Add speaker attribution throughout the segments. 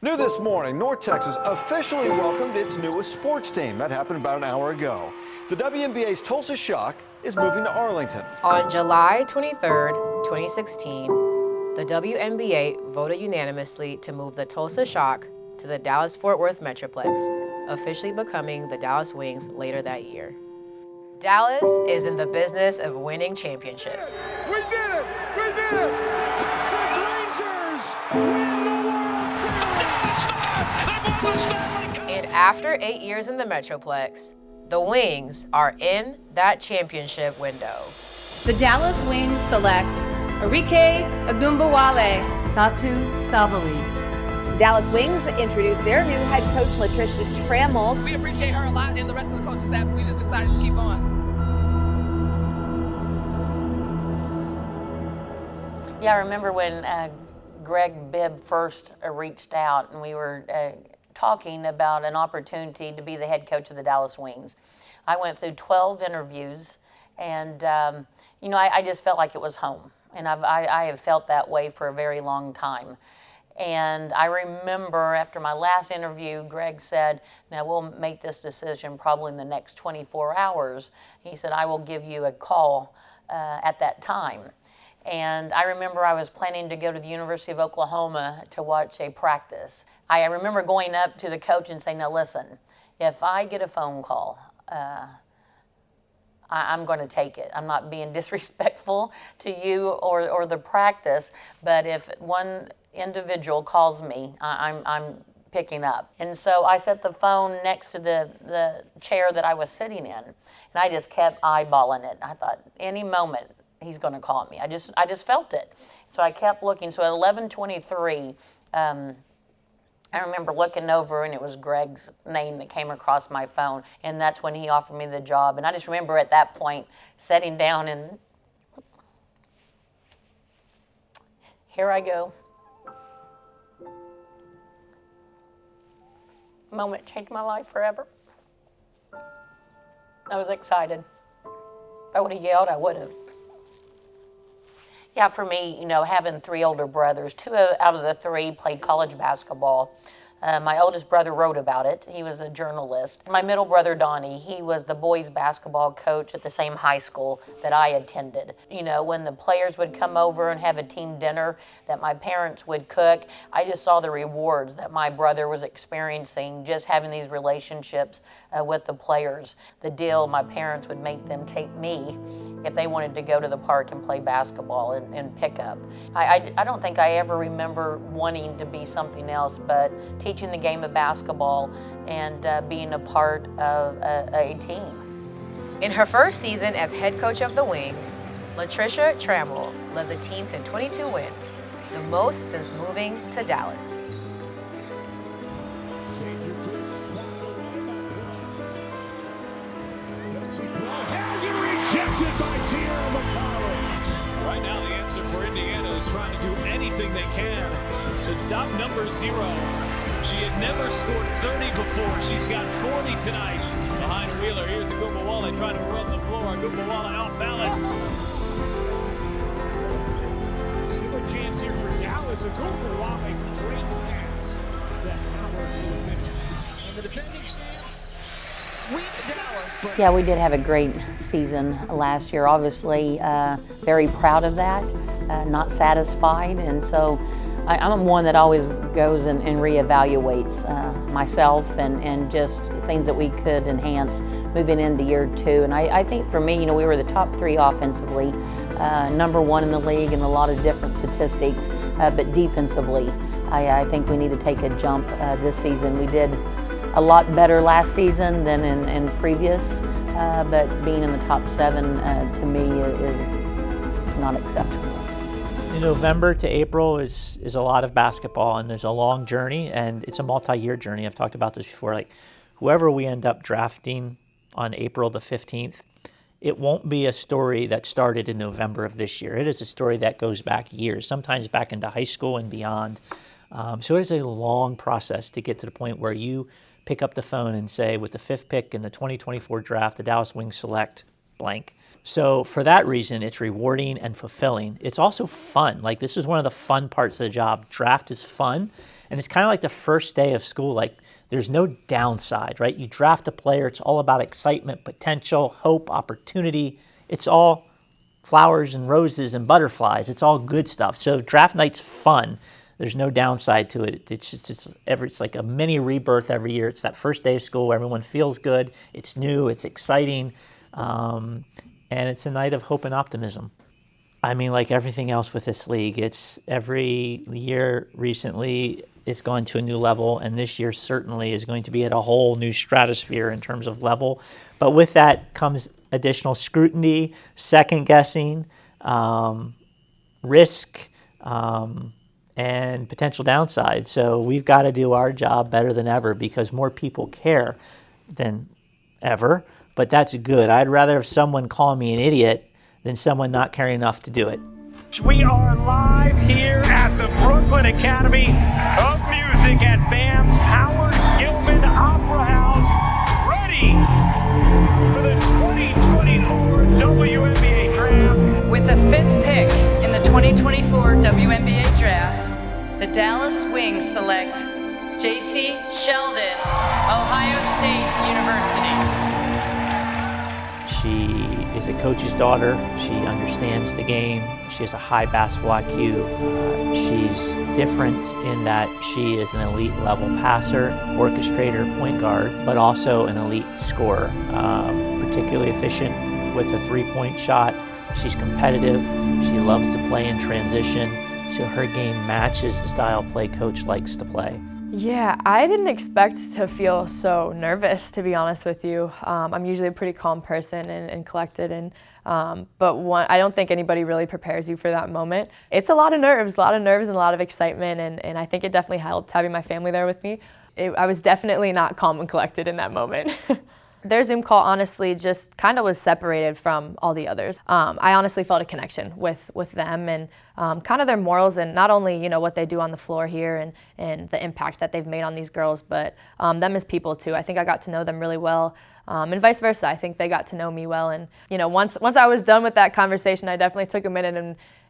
Speaker 1: New this morning, North Texas officially welcomed its newest sports team. That happened about an hour ago. The WNBA's Tulsa Shock is moving to Arlington.
Speaker 2: On July 23rd, 2016, the WNBA voted unanimously to move the Tulsa Shock to the Dallas-Fort Worth Metroplex, officially becoming the Dallas Wings later that year. Dallas is in the business of winning championships.
Speaker 3: We did it! We did it! Texas Rangers win the World Series!
Speaker 2: And after 8 years in the Metroplex, the Wings are in that championship window.
Speaker 4: The Dallas Wings select Arike Agumbawale,
Speaker 5: Satu Savali.
Speaker 6: Dallas Wings introduced their new head coach, Latricia Trammell.
Speaker 7: We appreciate her a lot and the rest of the coaching staff. We're just excited to keep on.
Speaker 5: Yeah, I remember when Greg Bibb first reached out and we were talking about an opportunity to be the head coach of the Dallas Wings. I went through 12 interviews and, I just felt like it was home. And I have felt that way for a very long time. And I remember after my last interview, Greg said, now we'll make this decision probably in the next 24 hours. He said, I will give you a call at that time. And I remember I was planning to go to the University of Oklahoma to watch a practice. I remember going up to the coach and saying, now listen, if I get a phone call, I'm going to take it. I'm not being disrespectful to you or the practice, but if one individual calls me, I'm picking up. And so I set the phone next to the chair that I was sitting in, and I just kept eyeballing it. I thought, any moment he's going to call me. I just felt it. So I kept looking. So at 11:23, I remember looking over, and it was Greg's name that came across my phone, and that's when he offered me the job. And I just remember at that point sitting down, and here I go. Moment changed my life forever. I was excited. If I would have yelled, I would have. Yeah, for me, having three older brothers, 2 out of the 3 played college basketball. My oldest brother wrote about it. He was a journalist. My middle brother, Donnie, he was the boys basketball coach at the same high school that I attended. When the players would come over and have a team dinner that my parents would cook, I just saw the rewards that my brother was experiencing just having these relationships with the players. The deal my parents would make them take me if they wanted to go to the park and play basketball and pick up. I don't think I ever remember wanting to be something else but teaching the game of basketball and being a part of a team.
Speaker 2: In her first season as head coach of the Wings, Latricia Trammell led the team to 22 wins, the most since moving to Dallas.
Speaker 3: Right now, the answer for Indiana is trying to do anything they can to stop number 0. She had never scored 30 before. She's got 40 tonight. Behind Wheeler, here's Agumbawale trying to run the floor. Agumbawale out balance. Still a chance here for Dallas. Agumbawale, great pass to Howard for the finish. And the defending champs sweep Dallas. But
Speaker 5: Yeah, we did have a great season last year. Obviously, very proud of that, not satisfied. And so I'm one that always goes and reevaluates myself and just things that we could enhance moving into year 2. And I think for me, we were the top 3 offensively, number 1 in the league in a lot of different statistics, but defensively, I think we need to take a jump this season. We did a lot better last season than in previous, but being in the top 7 to me is not acceptable.
Speaker 8: November to April is a lot of basketball, and there's a long journey, and it's a multi-year journey. I've talked about this before. Like, whoever we end up drafting on April the 15th, it won't be a story that started in November of this year. It is a story that goes back years, sometimes back into high school and beyond. So it is a long process to get to the point where you pick up the phone and say, with the 5th pick in the 2024 draft, the Dallas Wings select blank. So for that reason, it's rewarding and fulfilling. It's also fun. Like, this is one of the fun parts of the job. Draft is fun, And it's kind of like the first day of school. Like, there's no downside, right? You draft a player, it's all about excitement, potential, hope, opportunity. It's all flowers and roses and butterflies. It's all good stuff. So draft night's fun. There's no downside to it. It's like a mini rebirth every year. It's that first day of school where everyone feels good. It's new. It's exciting. And it's a night of hope and optimism. I mean, like everything else with this league, it's every year recently it's gone to a new level, and this year certainly is going to be at a whole new stratosphere in terms of level. But with that comes additional scrutiny, second guessing, risk, and potential downside. So we've got to do our job better than ever because more people care than ever. But that's good. I'd rather have someone call me an idiot than someone not caring enough to do it.
Speaker 3: We are live here at the Brooklyn Academy of Music at BAM's Howard Gilman Opera House, ready for the 2024 WNBA Draft.
Speaker 4: With the 5th pick in the 2024 WNBA Draft, the Dallas Wings select J.C. Sheldon, Ohio State University.
Speaker 8: She is a coach's daughter. She understands the game. She has a high basketball IQ. She's different in that she is an elite level passer, orchestrator, point guard, but also an elite scorer, particularly efficient with a three-point shot. She's competitive. She loves to play in transition. So her game matches the style of play Coach likes to play.
Speaker 9: Yeah, I didn't expect to feel so nervous, to be honest with you. I'm usually a pretty calm person and collected, but I don't think anybody really prepares you for that moment. It's a lot of nerves and a lot of excitement, and I think it definitely helped having my family there with me. I was definitely not calm and collected in that moment. Their Zoom call honestly just kind of was separated from all the others. I honestly felt a connection with them and kind of their morals and not only what they do on the floor here and the impact that they've made on these girls, but them as people too. I think I got to know them really well, and vice versa. I think they got to know me well. And once I was done with that conversation, I definitely took a minute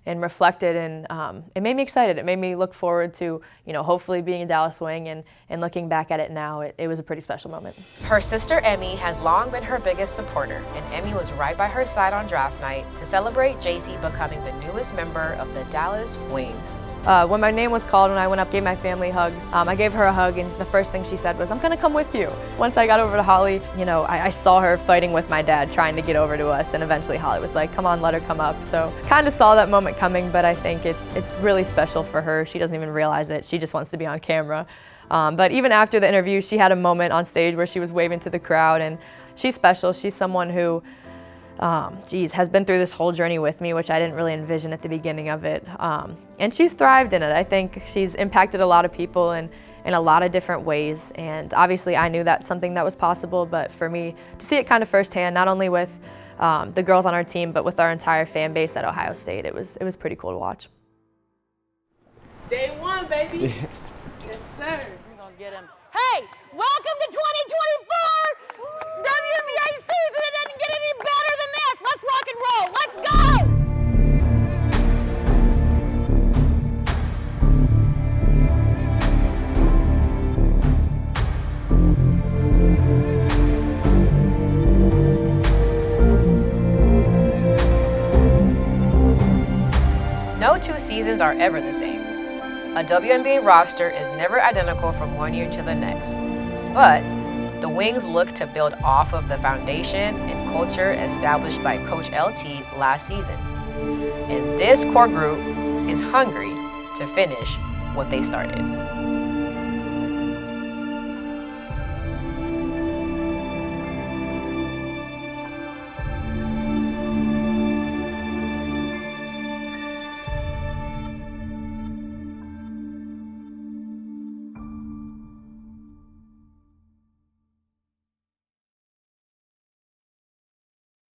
Speaker 9: and reflected, and it made me excited. It made me look forward to, hopefully being a Dallas Wing, and looking back at it now, it was a pretty special moment.
Speaker 2: Her sister Emmy has long been her biggest supporter, and Emmy was right by her side on draft night to celebrate JC becoming the newest member of the Dallas Wings.
Speaker 9: When my name was called and I went up, gave my family hugs, I gave her a hug, and the first thing she said was, "I'm gonna come with you." Once I got over to Holly, I saw her fighting with my dad, trying to get over to us, and eventually Holly was like, "Come on, let her come up." So kind of saw that moment coming, but I think it's really special for her. She doesn't even realize it. She just wants to be on camera. But even after the interview, she had a moment on stage where she was waving to the crowd, and she's special. She's someone who has been through this whole journey with me, which I didn't really envision at the beginning of it. And she's thrived in it. I think she's impacted a lot of people in a lot of different ways. And obviously I knew that's something that was possible, but for me to see it kind of firsthand, not only with the girls on our team, but with our entire fan base at Ohio State, it was pretty cool to watch.
Speaker 7: Day one, baby. Yes, sir.
Speaker 5: We're going to get him.
Speaker 10: Hey, welcome to 2024 WNBA season. It doesn't get any better than this. Let's rock and roll. Let's go.
Speaker 2: No two seasons are ever the same. A WNBA roster is never identical from one year to the next. But the Wings look to build off of the foundation and culture established by Coach LT last season. And this core group is hungry to finish what they started.